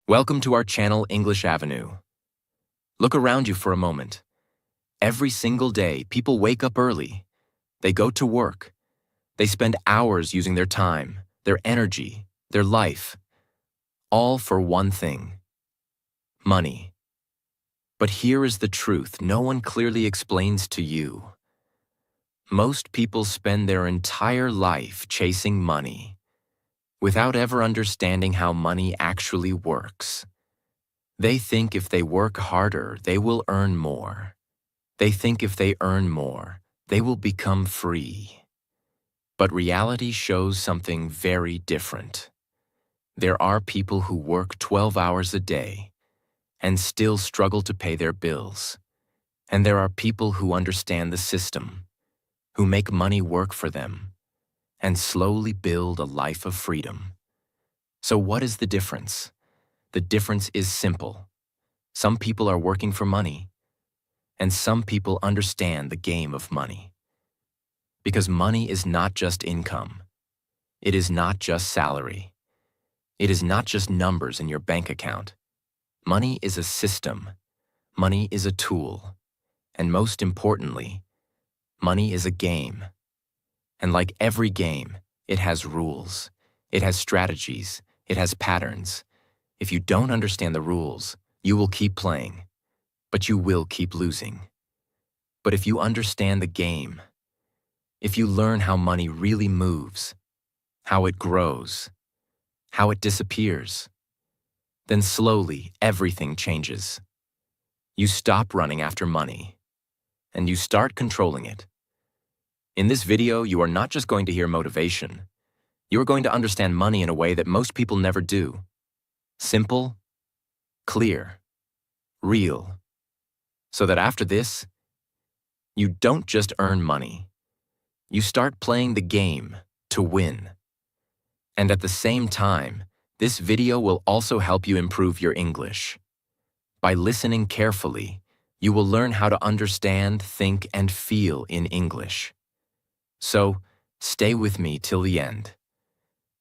Welcome to our channel, English Avenue. Look around you for a moment. Every single day, people wake up early. They go to work. They spend hours using their time, their energy, their life, all for one thing: money. But here is the truth no one clearly explains to you. Most people spend their entire life chasing money, without ever understanding how money actually works. They think if they work harder, they will earn more. They think if they earn more, they will become free. But reality shows something very different. There are people who work 12 hours a day and still struggle to pay their bills. And there are people who understand the system, who make money work for them, and slowly build a life of freedom. So what is the difference? The difference is simple. Some people are working for money, and some people understand the game of money. Because money is not just income. It is not just salary. It is not just numbers in your bank account. Money is a system. Money is a tool. And most importantly, money is a game. And like every game, it has rules. It has strategies. It has patterns. If you don't understand the rules, you will keep playing, but you will keep losing. But if you understand the game, if you learn how money really moves, how it grows, how it disappears, then slowly everything changes. You stop running after money, and you start controlling it. In this video, you are not just going to hear motivation. You are going to understand money in a way that most people never do. Simple, clear, real. So that after this, you don't just earn money. You start playing the game to win. And at the same time, this video will also help you improve your English. By listening carefully, you will learn how to understand, think, and feel in English. So, stay with me till the end.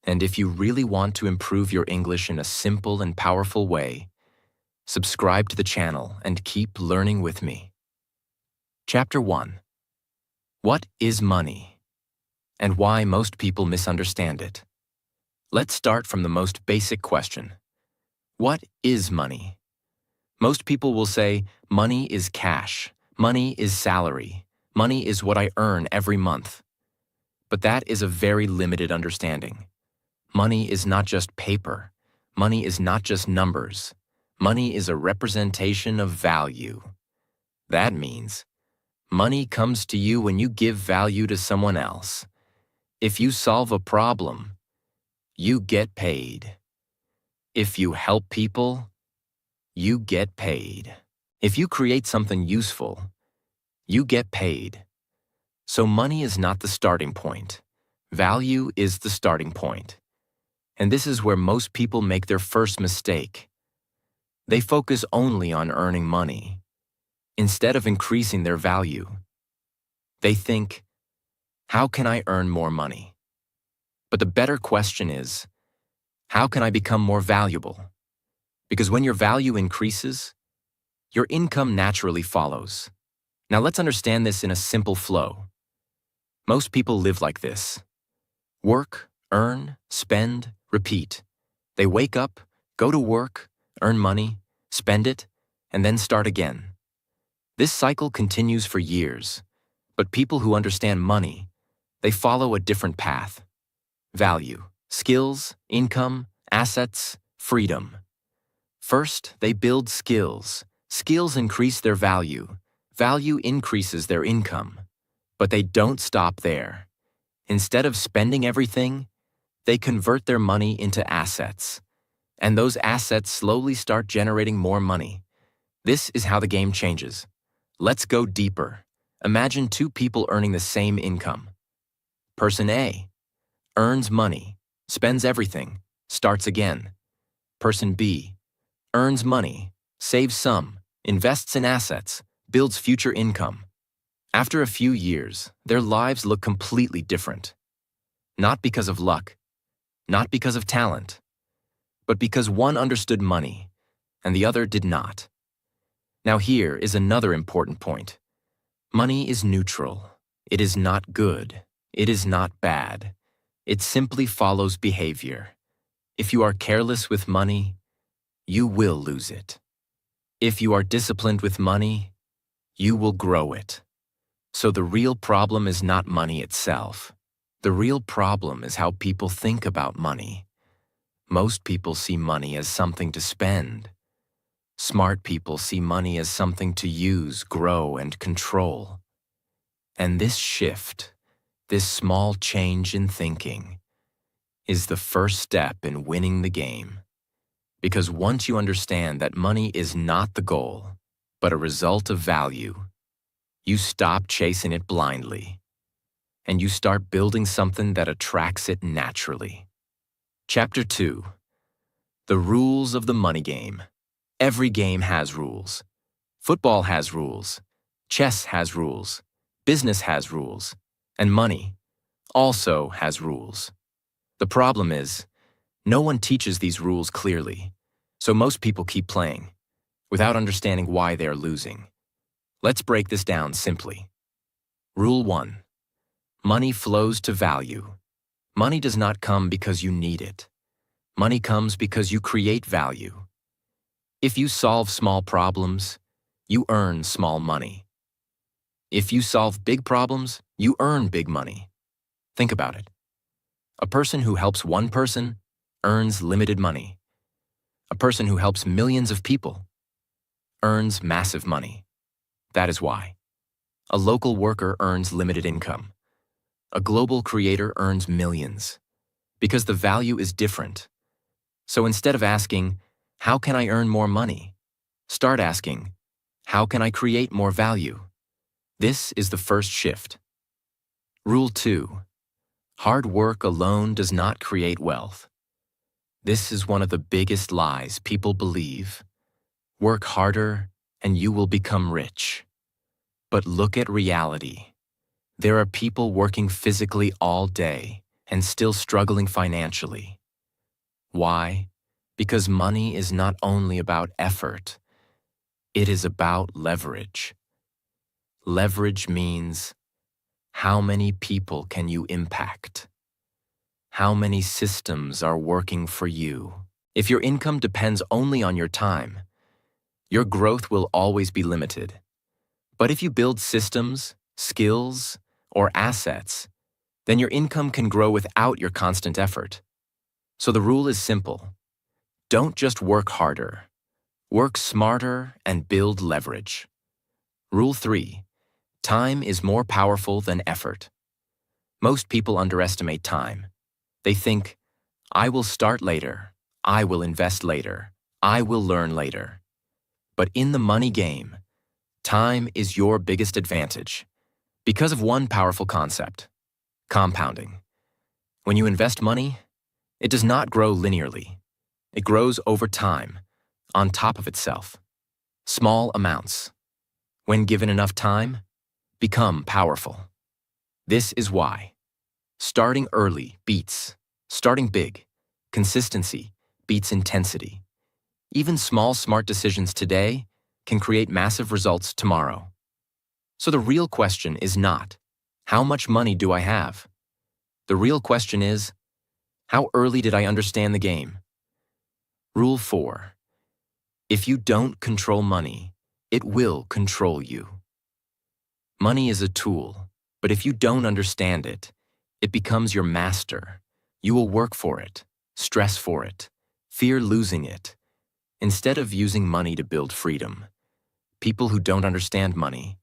And if you really want to improve your English in a simple and powerful way, subscribe to the channel and keep learning with me. Chapter 1. What is money? And why most people misunderstand it. Let's start from the most basic question. What is money? Most people will say, money is cash, money is salary, money is what I earn every month. But that is a very limited understanding. Money is not just paper. Money is not just numbers. Money is a representation of value. That means money comes to you when you give value to someone else. If you solve a problem, you get paid. If you help people, you get paid. If you create something useful, you get paid. So money is not the starting point. Value is the starting point. And this is where most people make their first mistake. They focus only on earning money, instead of increasing their value. They think, how can I earn more money? But the better question is, how can I become more valuable? Because when your value increases, your income naturally follows. Now let's understand this in a simple flow. Most people live like this. Work, earn, spend, repeat. They wake up, go to work, earn money, spend it, and then start again. This cycle continues for years, but people who understand money, they follow a different path. Value, skills, income, assets, freedom. First, they build skills. Skills increase their value. Value increases their income. But they don't stop there. Instead of spending everything, they convert their money into assets. And those assets slowly start generating more money. This is how the game changes. Let's go deeper. Imagine two people earning the same income. Person A earns money, spends everything, starts again. Person B earns money, saves some, invests in assets, builds future income. After a few years, their lives look completely different. Not because of luck, not because of talent, but because one understood money and the other did not. Now here is another important point. Money is neutral. It is not good. It is not bad. It simply follows behavior. If you are careless with money, you will lose it. If you are disciplined with money, you will grow it. So the real problem is not money itself. The real problem is how people think about money. Most people see money as something to spend. Smart people see money as something to use, grow, and control. And this shift, this small change in thinking, is the first step in winning the game. Because once you understand that money is not the goal, but a result of value, you stop chasing it blindly, and you start building something that attracts it naturally. Chapter 2. The rules of the money game. Every game has rules. Football has rules. Chess has rules. Business has rules. And money also has rules. The problem is, no one teaches these rules clearly, so most people keep playing, without understanding why they are losing. Let's break this down simply. Rule 1. Money flows to value. Money does not come because you need it. Money comes because you create value. If you solve small problems, you earn small money. If you solve big problems, you earn big money. Think about it. A person who helps one person earns limited money. A person who helps millions of people earns massive money. That is why. A local worker earns limited income. A global creator earns millions. Because the value is different. So instead of asking, how can I earn more money? Start asking, how can I create more value? This is the first shift. Rule 2. Hard work alone does not create wealth. This is one of the biggest lies people believe. Work harder and you will become rich. But look at reality. There are people working physically all day and still struggling financially. Why? Because money is not only about effort, it is about leverage. Leverage means, how many people can you impact? How many systems are working for you? If your income depends only on your time, your growth will always be limited. But if you build systems, skills, or assets, then your income can grow without your constant effort. So the rule is simple. Don't just work harder. Work smarter and build leverage. Rule 3. Time is more powerful than effort. Most people underestimate time. They think, I will start later, I will invest later, I will learn later. But in the money game, time is your biggest advantage because of one powerful concept: compounding. When you invest money, it does not grow linearly. It grows over time, on top of itself. Small amounts, when given enough time, become powerful. This is why. Starting early beats starting big. Consistency beats intensity. Even small, smart decisions today can create massive results tomorrow. So the real question is not, how much money do I have? The real question is, how early did I understand the game? Rule 4. If you don't control money, it will control you. Money is a tool, but if you don't understand it, it becomes your master. You will work for it, stress for it, fear losing it. Instead of using money to build freedom, people who don't understand money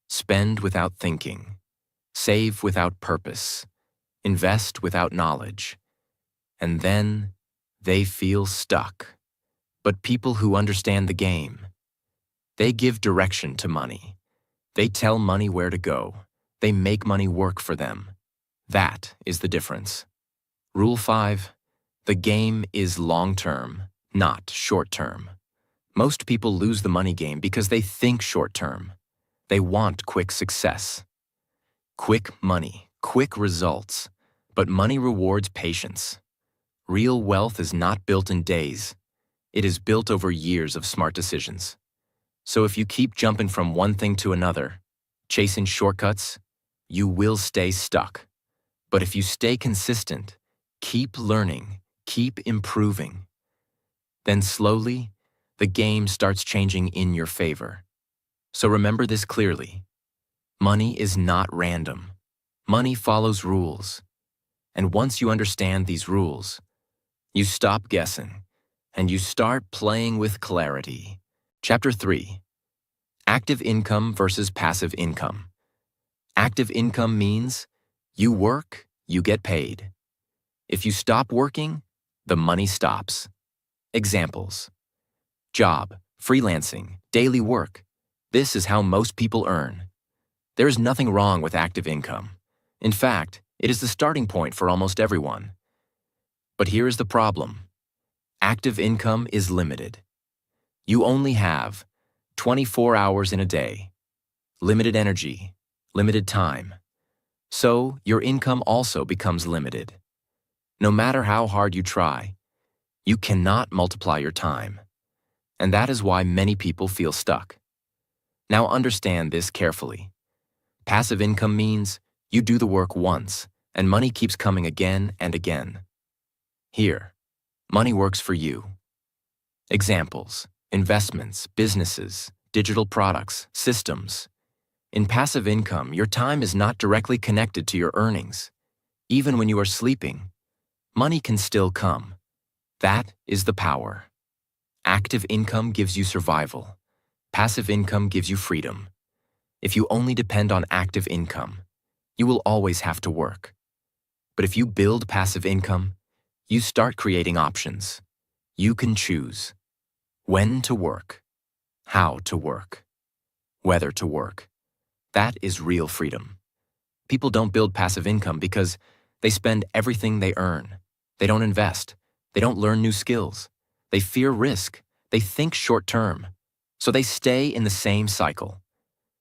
spend without thinking, save without purpose, invest without knowledge, and then they feel stuck. But people who understand the game, they give direction to money. They tell money where to go. They make money work for them. That is the difference. Rule 5. The game is long-term, not short-term. Most people lose the money game because they think short-term. They want quick success. Quick money, quick results. But money rewards patience. Real wealth is not built in days. It is built over years of smart decisions. So if you keep jumping from one thing to another, chasing shortcuts, you will stay stuck. But if you stay consistent, keep learning, keep improving, then slowly, the game starts changing in your favor. So remember this clearly. Money is not random. Money follows rules. And once you understand these rules, you stop guessing and you start playing with clarity. Chapter 3. Active income versus passive income. Active income means you work, you get paid. If you stop working, the money stops. Examples: job, freelancing, daily work. This is how most people earn. There is nothing wrong with active income. In fact, it is the starting point for almost everyone. But here is the problem. Active income is limited. You only have 24 hours in a day, limited energy, limited time. So your income also becomes limited. No matter how hard you try, you cannot multiply your time. And that is why many people feel stuck. Now understand this carefully. Passive income means you do the work once, and money keeps coming again and again. Here, money works for you. Examples: investments, businesses, digital products, systems. In passive income, your time is not directly connected to your earnings. Even when you are sleeping, money can still come. That is the power. Active income gives you survival. Passive income gives you freedom. If you only depend on active income, you will always have to work. But if you build passive income, you start creating options. You can choose when to work, how to work, whether to work. That is real freedom. People don't build passive income because they spend everything they earn. They don't invest. They don't learn new skills. They fear risk. They think short term. So they stay in the same cycle.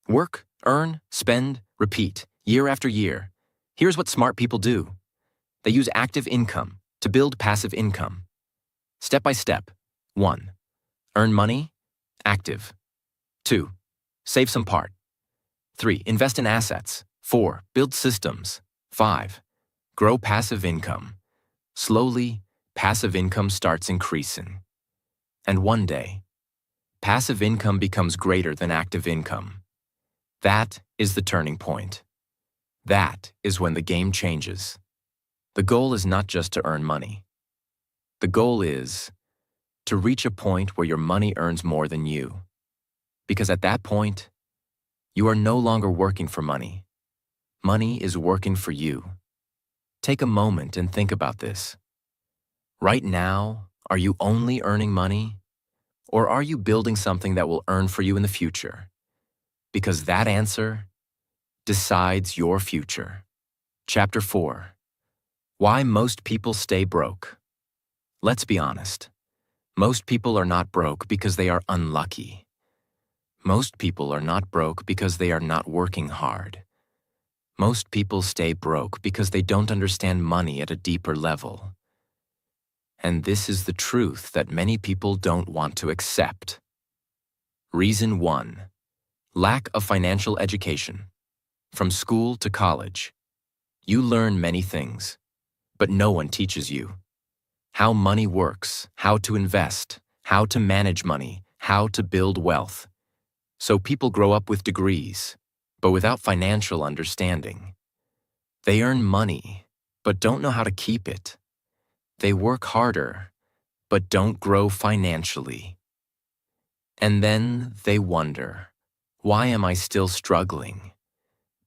Work, earn, spend, repeat, year after year. Here's what smart people do. They use active income to build passive income. Step by step. 1. Earn money. Active. 2. Save some part. 3. Invest in assets. 4. Build systems. 5. Grow passive income. Slowly, passive income starts increasing. And one day, passive income becomes greater than active income. That is the turning point. That is when the game changes. The goal is not just to earn money. The goal is to reach a point where your money earns more than you. Because at that point, you are no longer working for money. Money is working for you. Take a moment and think about this. Right now, are you only earning money? Or are you building something that will earn for you in the future? Because that answer decides your future. Chapter 4. Why most people stay broke. Let's be honest. Most people are not broke because they are unlucky. Most people are not broke because they are not working hard. Most people stay broke because they don't understand money at a deeper level. And this is the truth that many people don't want to accept. Reason 1. Lack of financial education. From school to college, you learn many things, but no one teaches you how money works, how to invest, how to manage money, how to build wealth. So people grow up with degrees, but without financial understanding. They earn money, but don't know how to keep it. They work harder, but don't grow financially. And then they wonder, why am I still struggling?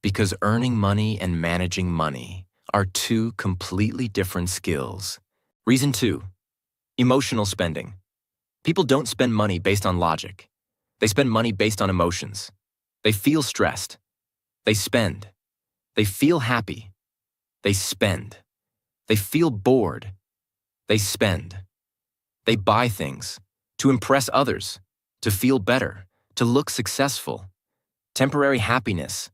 Because earning money and managing money are two completely different skills. Reason 2. Emotional spending. People don't spend money based on logic. They spend money based on emotions. They feel stressed. They spend. They feel happy. They spend. They feel bored. They spend. They buy things to impress others, to feel better, to look successful. Temporary happiness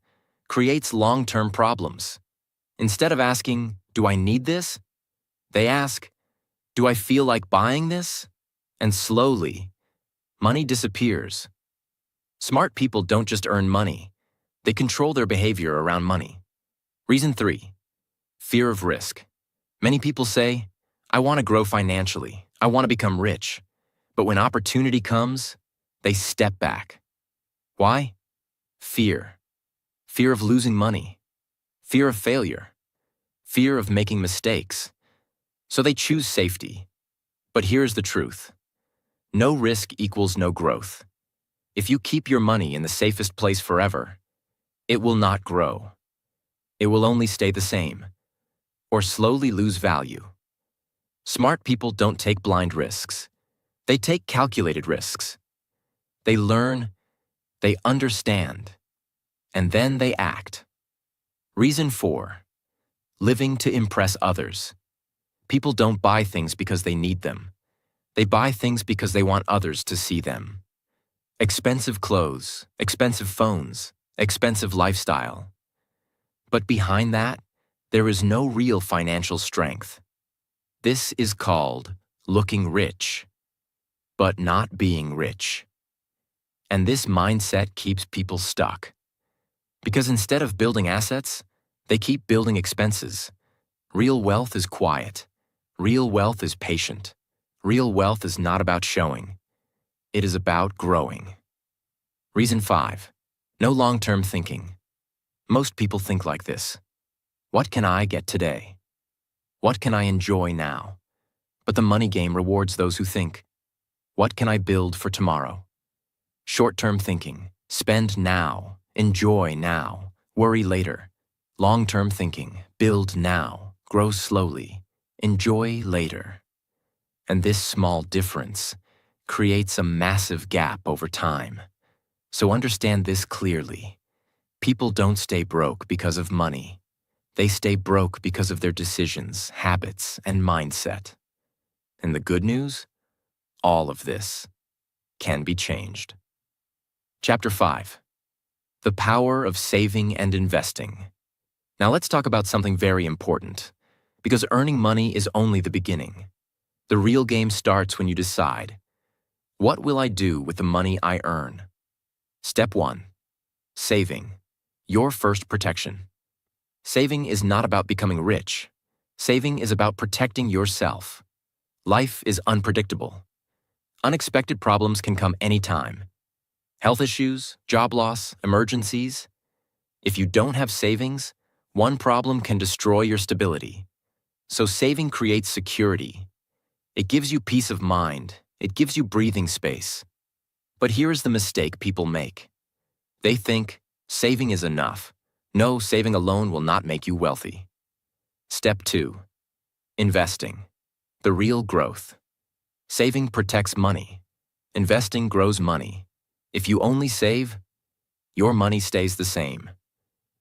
creates long-term problems. Instead of asking, "Do I need this?" they ask, Do I feel like buying this? And slowly, money disappears. Smart people don't just earn money, they control their behavior around money. Reason 3, fear of risk. Many people say, I want to grow financially, I want to become rich. But when opportunity comes, they step back. Why? Fear. Fear of losing money. Fear of failure. Fear of making mistakes. So they choose safety. But here's the truth. No risk equals no growth. If you keep your money in the safest place forever, it will not grow. It will only stay the same, or slowly lose value. Smart people don't take blind risks. They take calculated risks. They learn, they understand, and then they act. Reason 4, living to impress others. People don't buy things because they need them. They buy things because they want others to see them. Expensive clothes, expensive phones, expensive lifestyle. But behind that, there is no real financial strength. This is called looking rich, but not being rich. And this mindset keeps people stuck. Because instead of building assets, they keep building expenses. Real wealth is quiet. Real wealth is patient. Real wealth is not about showing. It is about growing. Reason 5, no long-term thinking. Most people think like this. What can I get today? What can I enjoy now? But the money game rewards those who think. What can I build for tomorrow? Short-term thinking. Spend now. Enjoy now. Worry later. Long-term thinking. Build now. Grow slowly. Enjoy later. And this small difference creates a massive gap over time. So understand this clearly. People don't stay broke because of money. They stay broke because of their decisions, habits, and mindset. And the good news? All of this can be changed. Chapter 5. The power of saving and investing. Now let's talk about something very important, because earning money is only the beginning. The real game starts when you decide, what will I do with the money I earn? Step 1. Saving. Your first protection. Saving is not about becoming rich. Saving is about protecting yourself. Life is unpredictable. Unexpected problems can come anytime. Health issues, job loss, emergencies. If you don't have savings, one problem can destroy your stability. So saving creates security. It gives you peace of mind. It gives you breathing space. But here is the mistake people make. They think saving is enough. No, saving alone will not make you wealthy. Step 2. Investing. The real growth. Saving protects money. Investing grows money. If you only save, your money stays the same.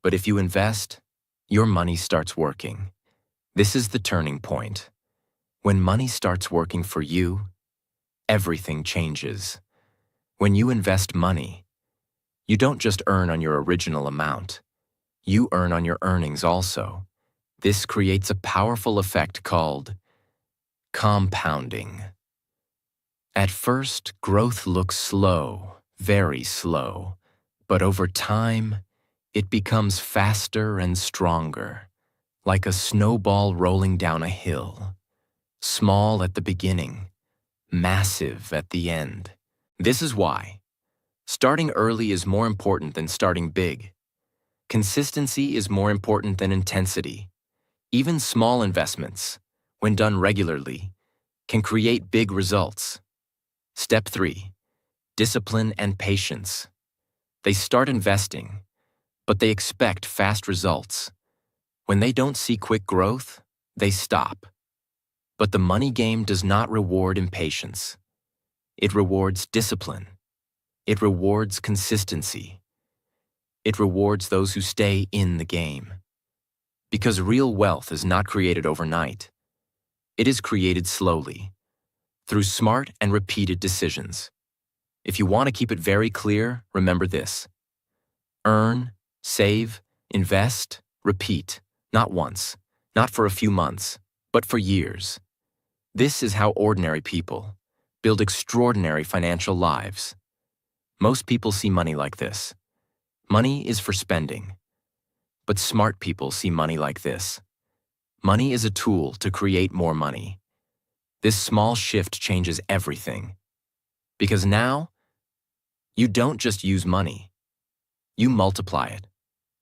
But if you invest, your money starts working. This is the turning point. When money starts working for you, everything changes. When you invest money, you don't just earn on your original amount. You earn on your earnings also. This creates a powerful effect called compounding. At first, growth looks slow, very slow, but over time, it becomes faster and stronger, like a snowball rolling down a hill. Small at the beginning, massive at the end. This is why starting early is more important than starting big. Consistency is more important than intensity. Even small investments, when done regularly, can create big results. Step 3. Discipline and patience. They start investing, but they expect fast results. When they don't see quick growth, they stop. But the money game does not reward impatience. It rewards discipline. It rewards consistency. It rewards those who stay in the game. Because real wealth is not created overnight. It is created slowly, through smart and repeated decisions. If you want to keep it very clear, remember this. Earn, save, invest, repeat, not once, not for a few months, but for years. This is how ordinary people build extraordinary financial lives. Most people see money like this. Money is for spending. But smart people see money like this. Money is a tool to create more money. This small shift changes everything. Because now, you don't just use money. You multiply it.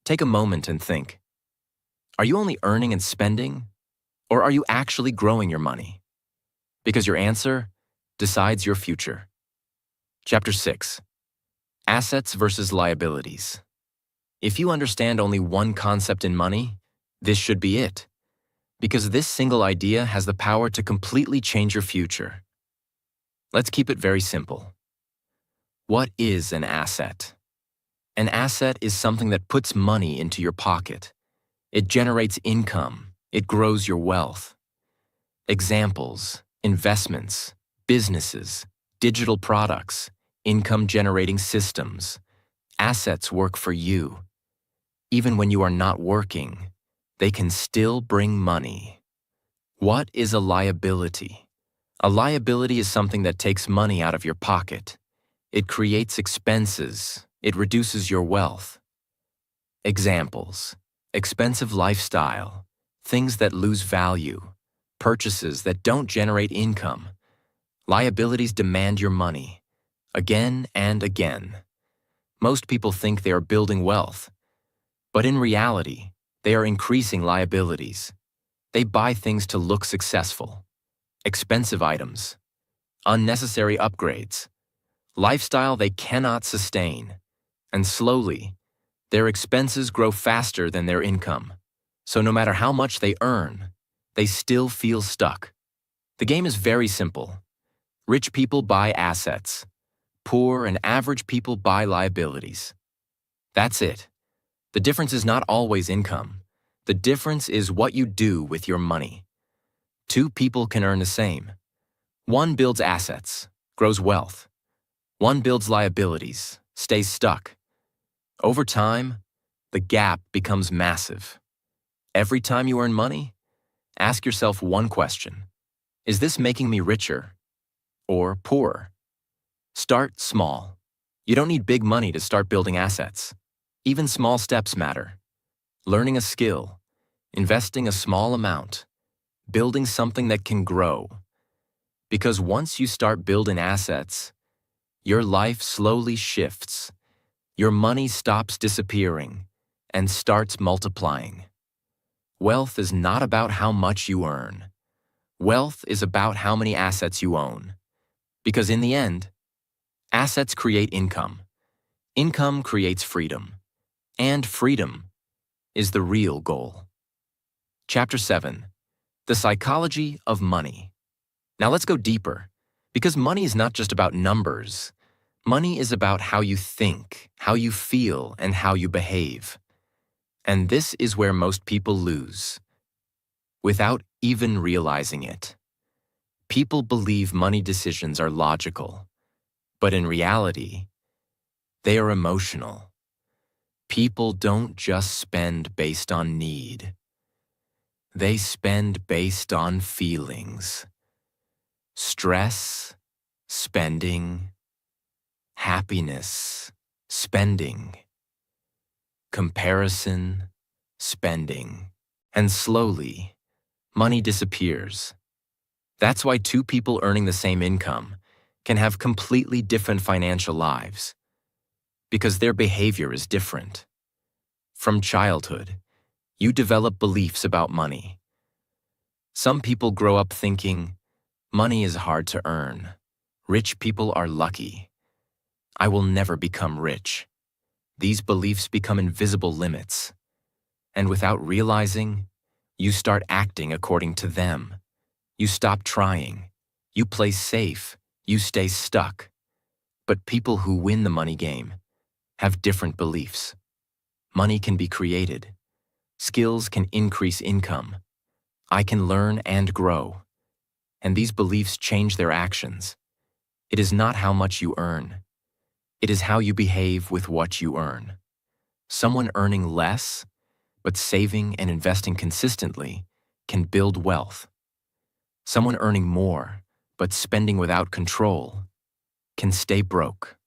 Take a moment and think. Are you only earning and spending? Or are you actually growing your money? Because your answer decides your future. Chapter 6. Assets versus liabilities. If you understand only one concept in money, this should be it. Because this single idea has the power to completely change your future. Let's keep it very simple. What is an asset? An asset is something that puts money into your pocket. It generates income. It grows your wealth. Examples: investments, businesses, digital products, income-generating systems. Assets work for you. Even when you are not working, they can still bring money. What is a liability? A liability is something that takes money out of your pocket. It creates expenses. It reduces your wealth. Examples: expensive lifestyle, things that lose value, purchases that don't generate income. Liabilities demand your money, again and again. Most people think they are building wealth, but in reality, they are increasing liabilities. They buy things to look successful. Expensive items, unnecessary upgrades, lifestyle they cannot sustain, and slowly, their expenses grow faster than their income. So no matter how much they earn, they still feel stuck. The game is very simple. Rich people buy assets. Poor and average people buy liabilities. That's it. The difference is not always income. The difference is what you do with your money. Two people can earn the same. One builds assets, grows wealth. One builds liabilities, stays stuck. Over time, the gap becomes massive. Every time you earn money, ask yourself one question. Is this making me richer or poorer? Start small. You don't need big money to start building assets. Even small steps matter. Learning a skill, investing a small amount, building something that can grow. Because once you start building assets, your life slowly shifts. Your money stops disappearing and starts multiplying. Wealth is not about how much you earn. Wealth is about how many assets you own. Because in the end, assets create income. Income creates freedom. And freedom is the real goal. Chapter 7. The Psychology of Money. Now let's go deeper, because money is not just about numbers. Money is about how you think, how you feel, and how you behave. And this is where most people lose, without even realizing it. People believe money decisions are logical, but in reality, they are emotional. People don't just spend based on need. They spend based on feelings. Stress, spending. Happiness, spending. Comparison, spending. And slowly, money disappears. That's why two people earning the same income can have completely different financial lives, because their behavior is different. From childhood, you develop beliefs about money. Some people grow up thinking, money is hard to earn. Rich people are lucky. I will never become rich. These beliefs become invisible limits. And without realizing, you start acting according to them. You stop trying. You play safe. You stay stuck. But people who win the money game have different beliefs. Money can be created. Skills can increase income. I can learn and grow. And these beliefs change their actions. It is not how much you earn. It is how you behave with what you earn. Someone earning less, but saving and investing consistently, can build wealth. Someone earning more, but spending without control, can stay broke.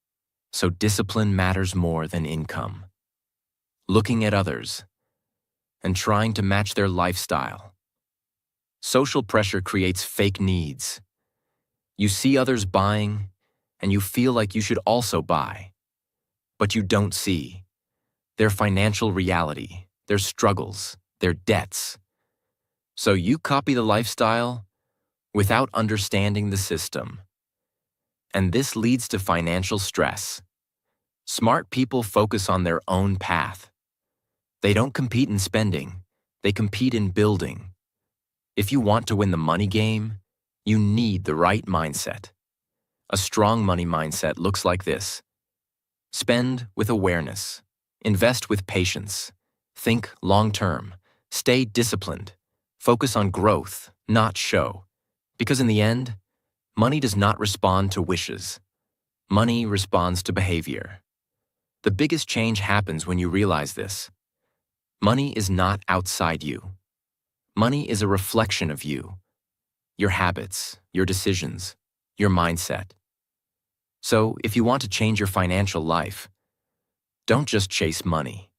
So discipline matters more than income. Looking at others and trying to match their lifestyle. Social pressure creates fake needs. You see others buying, and you feel like you should also buy. But you don't see their financial reality, their struggles, their debts. So you copy the lifestyle without understanding the system. And this leads to financial stress. Smart people focus on their own path. They don't compete in spending, they compete in building. If you want to win the money game, you need the right mindset. A strong money mindset looks like this. Spend with awareness. Invest with patience. Think long-term. Stay disciplined. Focus on growth, not show. Because in the end, money does not respond to wishes. Money responds to behavior. The biggest change happens when you realize this. Money is not outside you. Money is a reflection of you, your habits, your decisions, your mindset. So, if you want to change your financial life, don't just chase money.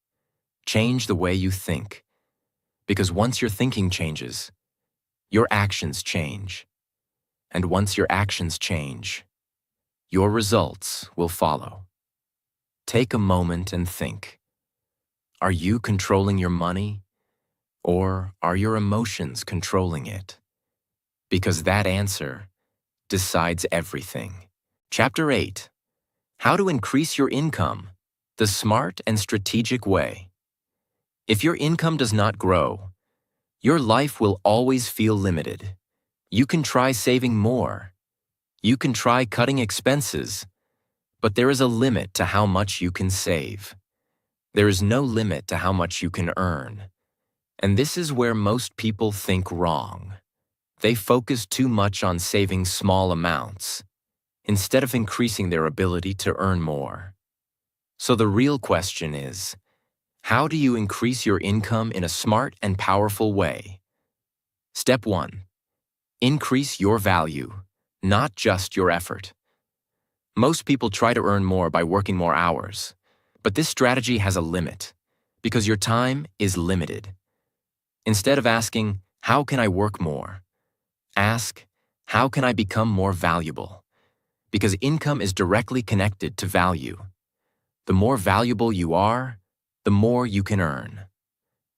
Change the way you think. Because once your thinking changes, your actions change. And once your actions change, your results will follow. Take a moment and think. Are you controlling your money? Or are your emotions controlling it? Because that answer decides everything. Chapter 8. How to increase your income, the smart and strategic way. If your income does not grow, your life will always feel limited. You can try saving more. You can try cutting expenses, but there is a limit to how much you can save. There is no limit to how much you can earn. And this is where most people think wrong. They focus too much on saving small amounts, instead of increasing their ability to earn more. So the real question is, how do you increase your income in a smart and powerful way? Step 1. Increase your value, not just your effort. Most people try to earn more by working more hours, but this strategy has a limit, because your time is limited. Instead of asking, how can I work more? Ask, how can I become more valuable? Because income is directly connected to value. The more valuable you are, the more you can earn.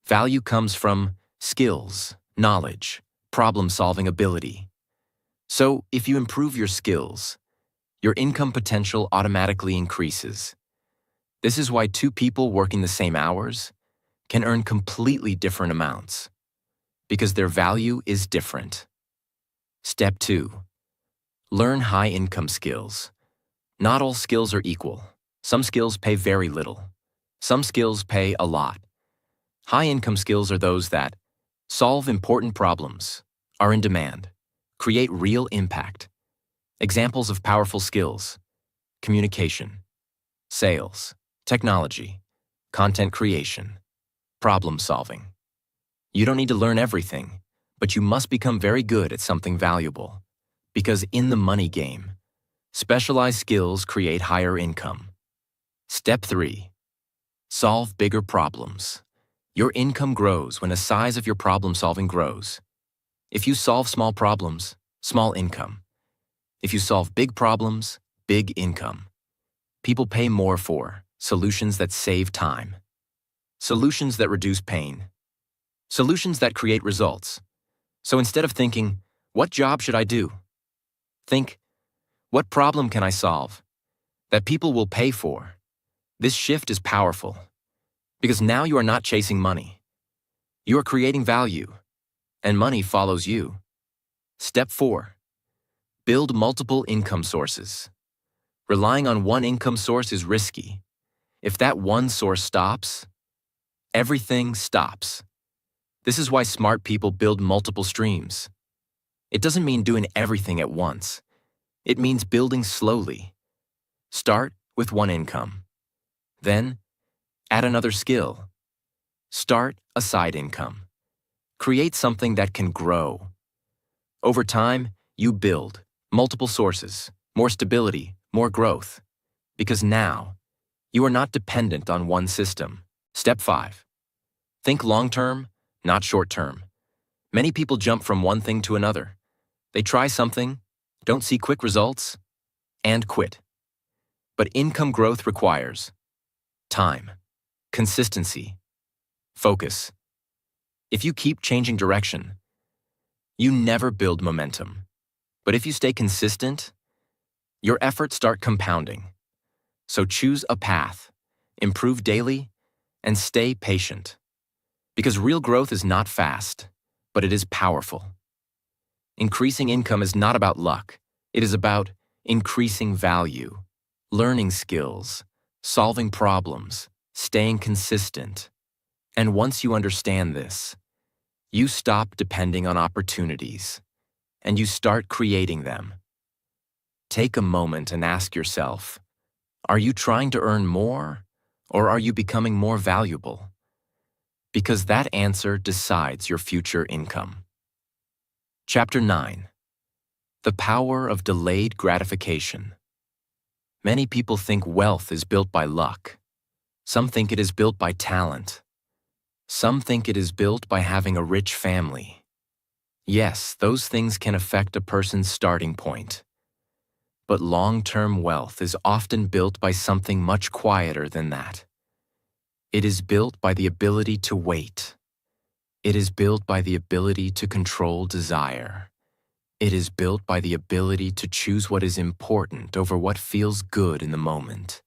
Value comes from skills, knowledge, problem-solving ability. So, if you improve your skills, your income potential automatically increases. This is why two people working the same hours can earn completely different amounts, because their value is different. Step 2. Learn high-income skills. Not all skills are equal. Some skills pay very little. Some skills pay a lot. High-income skills are those that solve important problems, are in demand, create real impact. Examples of powerful skills: communication, sales, technology, content creation, problem solving. You don't need to learn everything, but you must become very good at something valuable. Because in the money game, specialized skills create higher income. Step 3. Solve bigger problems. Your income grows when the size of your problem-solving grows. If you solve small problems, small income. If you solve big problems, big income. People pay more for solutions that save time. Solutions that reduce pain. Solutions that create results. So instead of thinking, what job should I do? Think, what problem can I solve that people will pay for? This shift is powerful because now you are not chasing money. You are creating value, and money follows you. Step 4. Build multiple income sources. Relying on one income source is risky. If that one source stops, everything stops. This is why smart people build multiple streams. It doesn't mean doing everything at once. It means building slowly. Start with one income. Then, add another skill. Start a side income. Create something that can grow. Over time, you build multiple sources, more stability, more growth. Because now, you are not dependent on one system. Step 5. Think long-term, not short-term. Many people jump from one thing to another. They try something, don't see quick results, and quit. But income growth requires time, consistency, focus. If you keep changing direction, you never build momentum. But if you stay consistent, your efforts start compounding. So choose a path, improve daily, and stay patient. Because real growth is not fast, but it is powerful. Increasing income is not about luck. It is about increasing value, learning skills, solving problems, staying consistent. And once you understand this, you stop depending on opportunities, and you start creating them. Take a moment and ask yourself, are you trying to earn more, or are you becoming more valuable? Because that answer decides your future income. Chapter 9. The Power of Delayed Gratification. Many people think wealth is built by luck. Some think it is built by talent. Some think it is built by having a rich family. Yes, those things can affect a person's starting point. But long-term wealth is often built by something much quieter than that. It is built by the ability to wait. It is built by the ability to control desire. It is built by the ability to choose what is important over what feels good in the moment.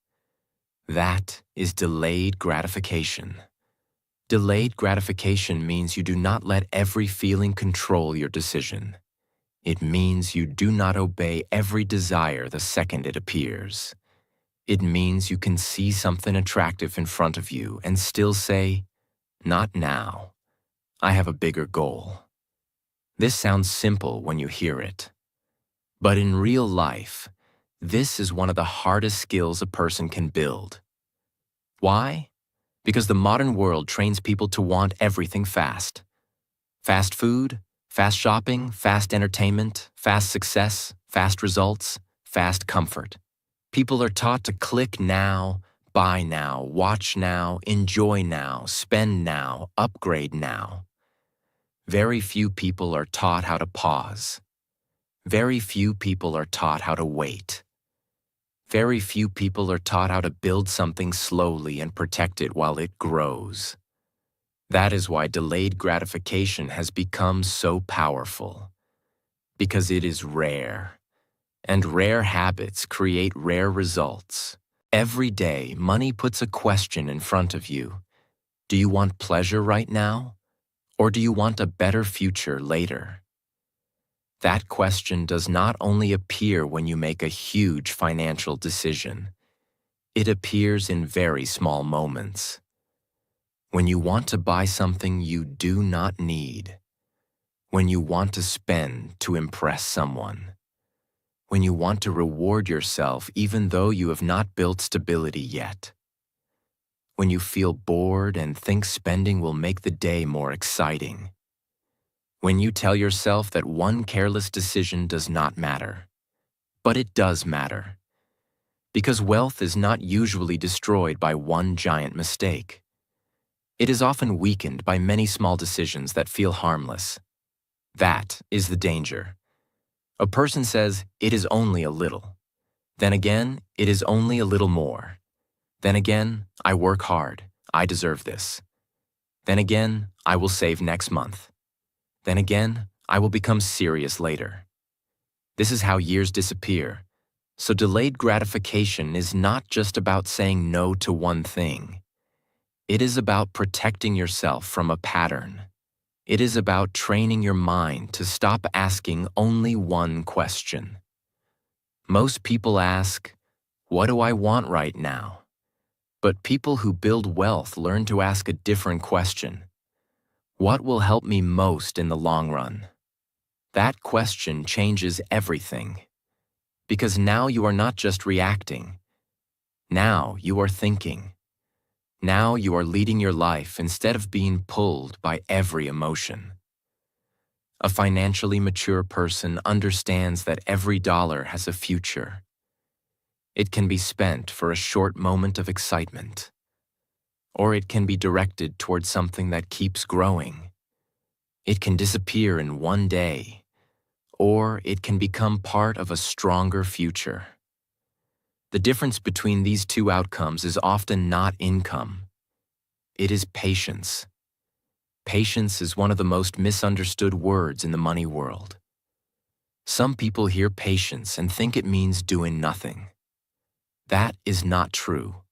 That is delayed gratification. Delayed gratification means you do not let every feeling control your decision. It means you do not obey every desire the second it appears. It means you can see something attractive in front of you and still say, "Not now. I have a bigger goal." This sounds simple when you hear it. But in real life, this is one of the hardest skills a person can build. Why? Because the modern world trains people to want everything fast. Fast food, fast shopping, fast entertainment, fast success, fast results, fast comfort. People are taught to click now, buy now, watch now, enjoy now, spend now, upgrade now. Very few people are taught how to pause. Very few people are taught how to wait. Very few people are taught how to build something slowly and protect it while it grows. That is why delayed gratification has become so powerful. Because it is rare. And rare habits create rare results. Every day, money puts a question in front of you. Do you want pleasure right now? Or do you want a better future later? That question does not only appear when you make a huge financial decision. It appears in very small moments. When you want to buy something you do not need. When you want to spend to impress someone. When you want to reward yourself even though you have not built stability yet. When you feel bored and think spending will make the day more exciting. When you tell yourself that one careless decision does not matter. But it does matter. Because wealth is not usually destroyed by one giant mistake. It is often weakened by many small decisions that feel harmless. That is the danger. A person says, "It is only a little." Then again, "It is only a little more." Then again, "I work hard. I deserve this." Then again, "I will save next month." Then again, "I will become serious later." This is how years disappear. So delayed gratification is not just about saying no to one thing. It is about protecting yourself from a pattern. It is about training your mind to stop asking only one question. Most people ask, "What do I want right now?" But people who build wealth learn to ask a different question. What will help me most in the long run? That question changes everything. Because now you are not just reacting. Now you are thinking. Now you are leading your life instead of being pulled by every emotion. A financially mature person understands that every dollar has a future. It can be spent for a short moment of excitement, or it can be directed towards something that keeps growing. It can disappear in one day, or it can become part of a stronger future. The difference between these two outcomes is often not income. It is patience. Patience is one of the most misunderstood words in the money world. Some people hear patience and think it means doing nothing. That is not true.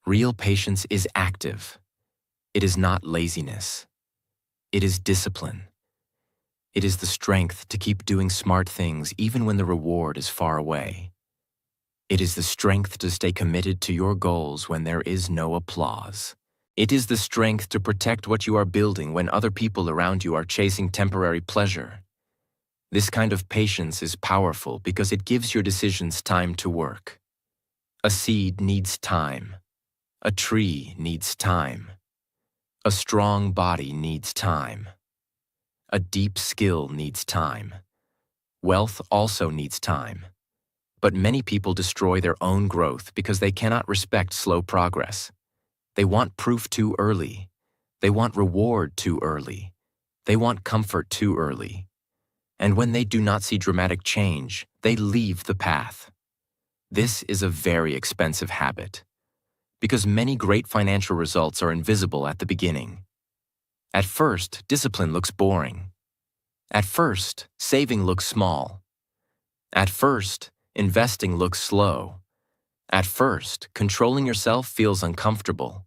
Real patience is active. It is not laziness. It is discipline. It is the strength to keep doing smart things even when the reward is far away. It is the strength to stay committed to your goals when there is no applause. It is the strength to protect what you are building when other people around you are chasing temporary pleasure. This kind of patience is powerful because it gives your decisions time to work. A seed needs time. A tree needs time. A strong body needs time. A deep skill needs time. Wealth also needs time. But many people destroy their own growth because they cannot respect slow progress. They want proof too early. They want reward too early. They want comfort too early. And when they do not see dramatic change, they leave the path. This is a very expensive habit, because many great financial results are invisible at the beginning. At first, discipline looks boring. At first, saving looks small. At first, investing looks slow. At first, controlling yourself feels uncomfortable.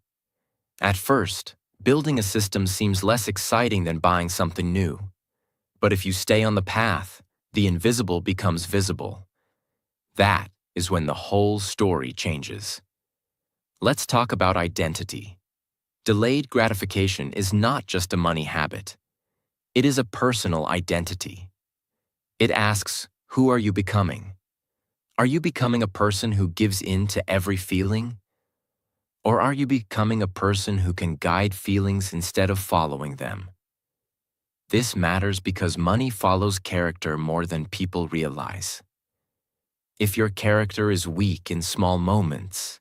At first, building a system seems less exciting than buying something new. But if you stay on the path, the invisible becomes visible. That is when the whole story changes. Let's talk about identity. Delayed gratification is not just a money habit. It is a personal identity. It asks, who are you becoming? Are you becoming a person who gives in to every feeling? Or are you becoming a person who can guide feelings instead of following them? This matters because money follows character more than people realize. If your character is weak in small moments,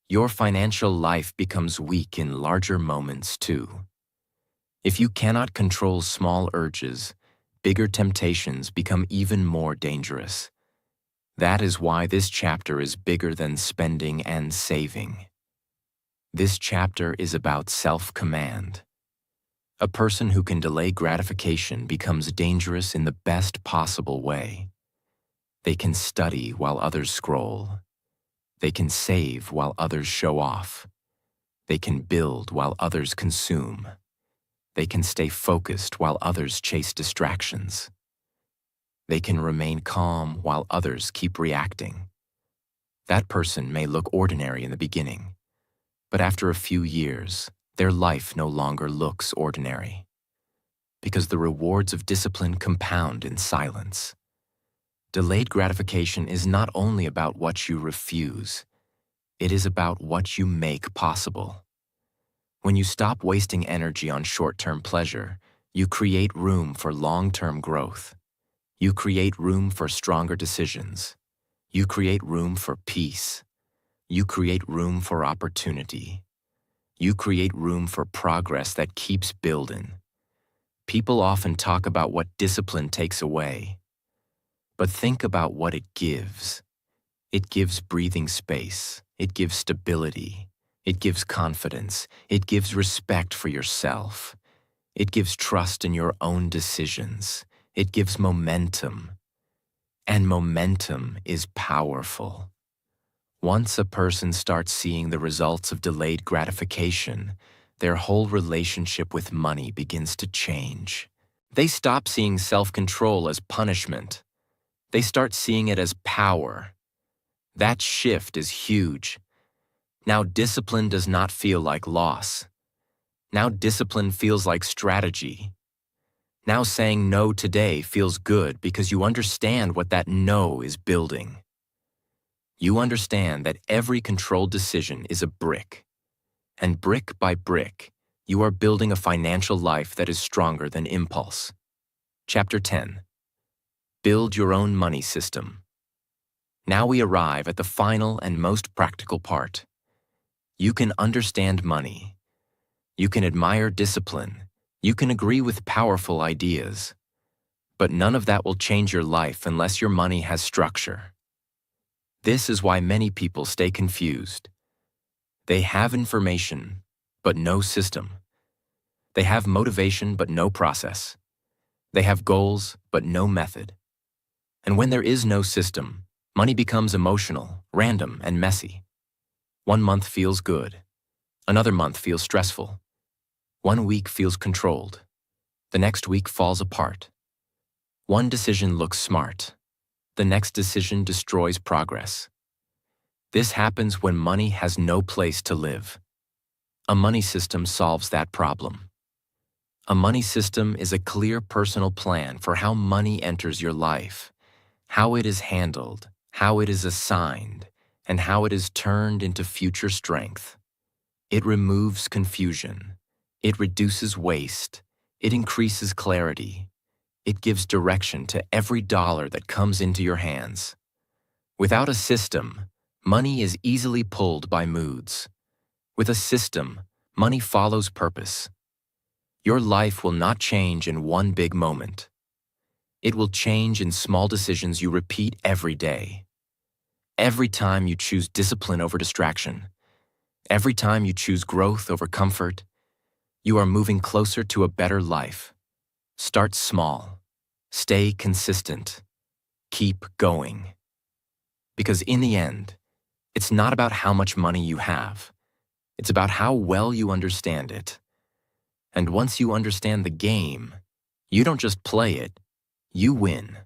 your financial life becomes weak in larger moments too. If you cannot control small urges, bigger temptations become even more dangerous. That is why this chapter is bigger than spending and saving. This chapter is about self-command. A person who can delay gratification becomes dangerous in the best possible way. They can study while others scroll. They can save while others show off. They can build while others consume. They can stay focused while others chase distractions. They can remain calm while others keep reacting. That person may look ordinary in the beginning, but after a few years, their life no longer looks ordinary, because the rewards of discipline compound in silence. Delayed gratification is not only about what you refuse, it is about what you make possible. When you stop wasting energy on short-term pleasure, you create room for long-term growth. You create room for stronger decisions. You create room for peace. You create room for opportunity. You create room for progress that keeps building. People often talk about what discipline takes away, but think about what it gives. It gives breathing space. It gives stability. It gives confidence. It gives respect for yourself. It gives trust in your own decisions. It gives momentum. And momentum is powerful. Once a person starts seeing the results of delayed gratification, their whole relationship with money begins to change. They stop seeing self-control as punishment. They start seeing it as power. That shift is huge. Now discipline does not feel like loss. Now discipline feels like strategy. Now saying no today feels good because you understand what that no is building. You understand that every controlled decision is a brick. And brick by brick, you are building a financial life that is stronger than impulse. Chapter 10. Build your own money system. Now we arrive at the final and most practical part. You can understand money. You can admire discipline. You can agree with powerful ideas. But none of that will change your life unless your money has structure. This is why many people stay confused. They have information, but no system. They have motivation, but no process. They have goals, but no method. And when there is no system, money becomes emotional, random, and messy. One month feels good. Another month feels stressful. One week feels controlled. The next week falls apart. One decision looks smart. The next decision destroys progress. This happens when money has no place to live. A money system solves that problem. A money system is a clear personal plan for how money enters your life, how it is handled, how it is assigned, and how it is turned into future strength. It removes confusion. It reduces waste. It increases clarity. It gives direction to every dollar that comes into your hands. Without a system, money is easily pulled by moods. With a system, money follows purpose. Your life will not change in one big moment. It will change in small decisions you repeat every day. Every time you choose discipline over distraction, every time you choose growth over comfort, you are moving closer to a better life. Start small. Stay consistent. Keep going. Because in the end, it's not about how much money you have. It's about how well you understand it. And once you understand the game, you don't just play it, you win.